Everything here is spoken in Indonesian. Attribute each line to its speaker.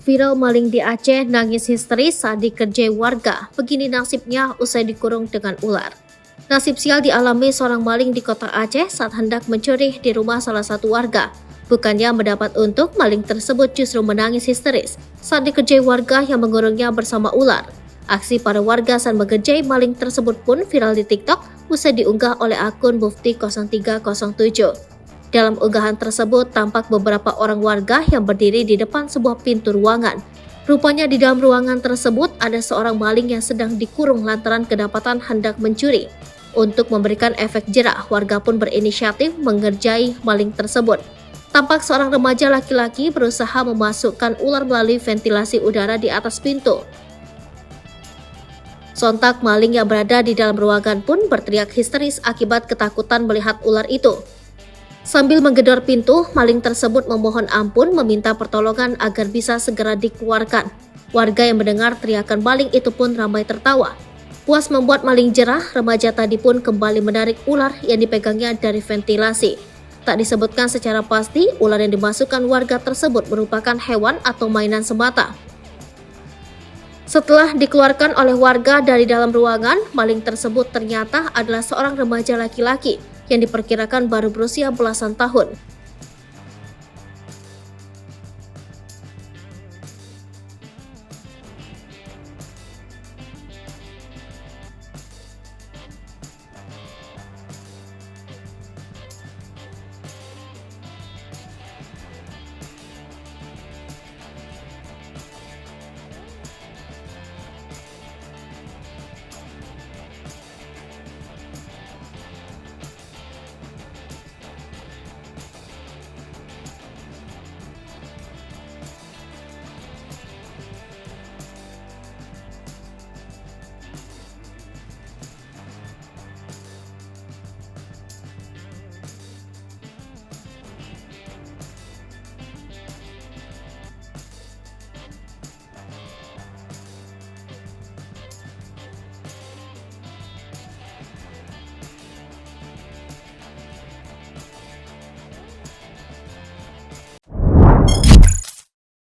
Speaker 1: Viral maling di Aceh nangis histeris saat dikerjai warga. Begini nasibnya usai dikurung dengan ular. Nasib sial dialami seorang maling di kota Aceh saat hendak mencuri di rumah salah satu warga. Bukannya mendapat untung, maling tersebut justru menangis histeris saat dikerjai warga yang mengurungnya bersama ular. Aksi para warga saat mengerjai maling tersebut pun viral di TikTok usai diunggah oleh akun Mufti 0307. Dalam unggahan tersebut tampak beberapa orang warga yang berdiri di depan sebuah pintu ruangan. Rupanya di dalam ruangan tersebut ada seorang maling yang sedang dikurung lantaran kedapatan hendak mencuri. Untuk memberikan efek jera, warga pun berinisiatif mengerjai maling tersebut. Tampak seorang remaja laki-laki berusaha memasukkan ular melalui ventilasi udara di atas pintu. Sontak maling yang berada di dalam ruangan pun berteriak histeris akibat ketakutan melihat ular itu. Sambil menggedor pintu, maling tersebut memohon ampun meminta pertolongan agar bisa segera dikeluarkan. Warga yang mendengar teriakan maling itu pun ramai tertawa. Puas membuat maling jerah, remaja tadi pun kembali menarik ular yang dipegangnya dari ventilasi. Tak disebutkan secara pasti ular yang dimasukkan warga tersebut merupakan hewan atau mainan semata. Setelah dikeluarkan oleh warga dari dalam ruangan, maling tersebut ternyata adalah seorang remaja laki-laki yang diperkirakan baru berusia belasan tahun.